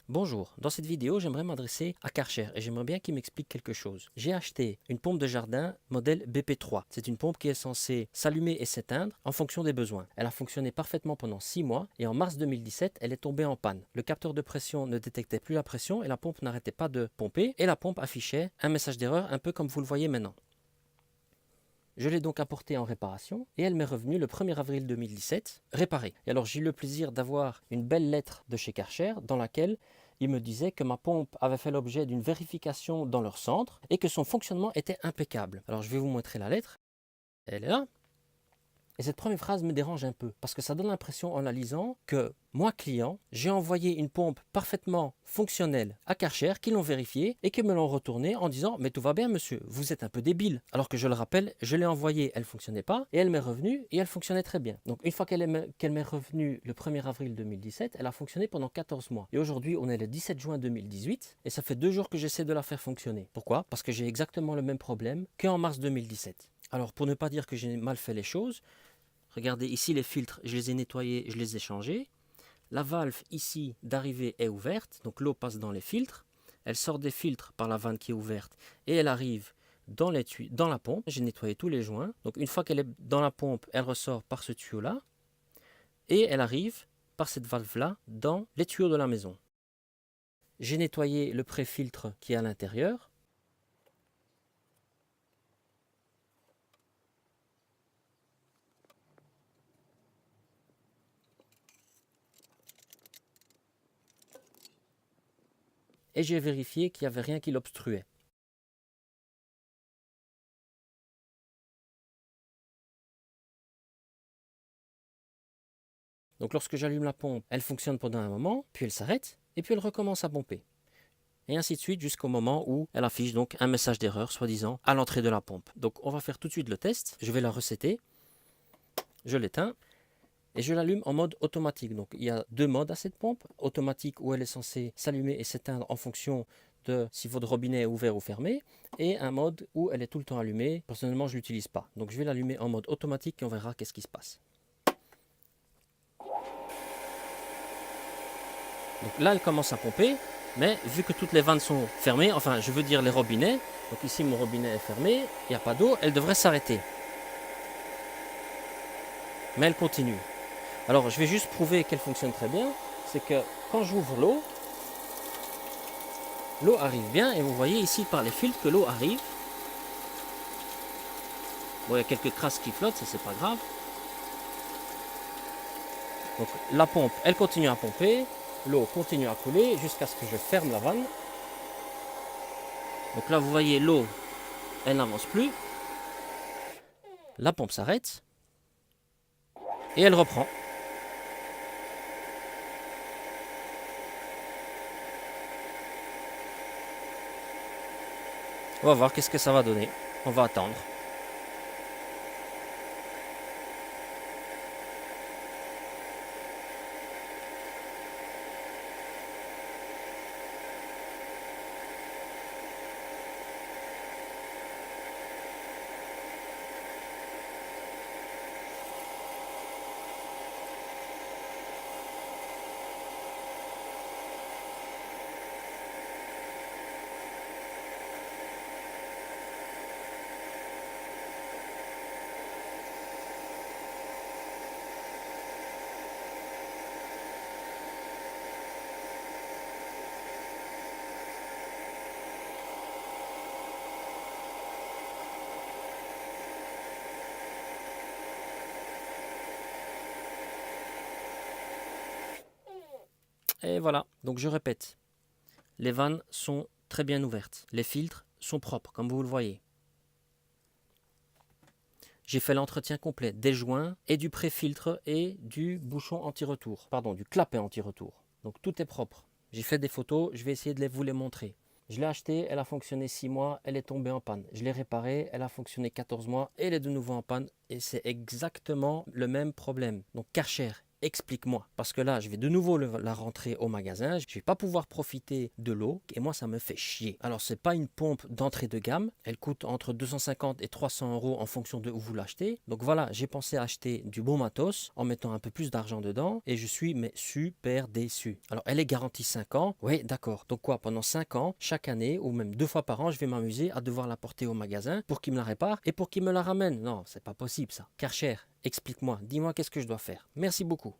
Bonjour, dans cette vidéo j'aimerais m'adresser à Karcher et j'aimerais bien qu'il m'explique quelque chose. J'ai acheté une pompe de jardin modèle BP3. C'est une pompe qui est censée s'allumer et s'éteindre en fonction des besoins. Elle a fonctionné parfaitement pendant 6 mois et en mars 2017 elle est tombée en panne. Le capteur de pression ne détectait plus la pression et la pompe n'arrêtait pas de pomper et la pompe affichait un message d'erreur un peu comme vous le voyez maintenant. Je l'ai donc apportée en réparation et elle m'est revenue le 1er avril 2017 réparée. Et alors j'ai eu le plaisir d'avoir une belle lettre de chez Karcher dans laquelle il me disait que ma pompe avait fait l'objet d'une vérification dans leur centre et que son fonctionnement était impeccable. Alors je vais vous montrer la lettre. Elle est là. Et cette première phrase me dérange un peu, parce que ça donne l'impression en la lisant que moi, client, j'ai envoyé une pompe parfaitement fonctionnelle à Karcher, qui l'ont vérifiée et qui me l'ont retournée en disant « Mais tout va bien monsieur, vous êtes un peu débile ». Alors que je le rappelle, je l'ai envoyée, elle ne fonctionnait pas, et elle m'est revenue et elle fonctionnait très bien. Donc une fois qu'elle m'est revenue le 1er avril 2017, elle a fonctionné pendant 14 mois. Et aujourd'hui, on est le 17 juin 2018, et ça fait 2 jours que j'essaie de la faire fonctionner. Pourquoi? Parce que j'ai exactement le même problème qu'en mars 2017. Alors pour ne pas dire que j'ai mal fait les choses, regardez ici les filtres, je les ai nettoyés, je les ai changés. La valve ici d'arrivée est ouverte, donc l'eau passe dans les filtres. Elle sort des filtres par la vanne qui est ouverte et elle arrive dans la pompe. J'ai nettoyé tous les joints. Donc une fois qu'elle est dans la pompe, elle ressort par ce tuyau-là et elle arrive par cette valve-là dans les tuyaux de la maison. J'ai nettoyé le pré-filtre qui est à l'intérieur. Et j'ai vérifié qu'il n'y avait rien qui l'obstruait. Donc lorsque j'allume la pompe, elle fonctionne pendant un moment, puis elle s'arrête, et puis elle recommence à pomper. Et ainsi de suite jusqu'au moment où elle affiche donc un message d'erreur, soi-disant, à l'entrée de la pompe. Donc on va faire tout de suite le test. Je vais la resetter, je l'éteins, et je l'allume en mode automatique. Donc il y a 2 modes à cette pompe. Automatique où elle est censée s'allumer et s'éteindre en fonction de si votre robinet est ouvert ou fermé, et un mode où elle est tout le temps allumée. Personnellement, je ne l'utilise pas. Donc je vais l'allumer en mode automatique et on verra qu'est-ce qui se passe. Donc là, elle commence à pomper, mais vu que toutes les vannes sont fermées, enfin je veux dire les robinets, donc ici mon robinet est fermé, il n'y a pas d'eau, elle devrait s'arrêter. Mais elle continue. Alors je vais juste prouver qu'elle fonctionne très bien, c'est que quand j'ouvre l'eau arrive bien, et vous voyez ici par les filtres que l'eau arrive. Bon, il y a quelques crasses qui flottent, ça c'est pas grave. Donc la pompe, elle continue à pomper, l'eau continue à couler jusqu'à ce que je ferme la vanne. Donc là vous voyez l'eau, elle n'avance plus. La pompe s'arrête et elle reprend. On va voir qu'est-ce que ça va donner. On va attendre. Et voilà, donc je répète, les vannes sont très bien ouvertes, les filtres sont propres comme vous le voyez. J'ai fait l'entretien complet des joints et du pré-filtre et du bouchon anti-retour, pardon, du clapet anti-retour. Donc tout est propre. J'ai fait des photos, je vais essayer de vous les montrer. Je l'ai achetée, elle a fonctionné 6 mois, elle est tombée en panne. Je l'ai réparée, elle a fonctionné 14 mois, et elle est de nouveau en panne. Et c'est exactement le même problème. Donc Karcher, explique-moi. Parce que là, je vais de nouveau la rentrer au magasin, je ne vais pas pouvoir profiter de l'eau et moi, ça me fait chier. Alors, c'est pas une pompe d'entrée de gamme, elle coûte entre 250 et 300 euros en fonction de où vous l'achetez. Donc voilà, j'ai pensé acheter du bon matos en mettant un peu plus d'argent dedans et je suis mais super déçu. Alors, elle est garantie 5 ans, oui, d'accord. Donc quoi, pendant 5 ans, chaque année ou même 2 fois par an, je vais m'amuser à devoir la porter au magasin pour qu'il me la répare et pour qu'il me la ramène. Non, c'est pas possible ça. Karcher, explique-moi, dis-moi qu'est-ce que je dois faire. Merci beaucoup.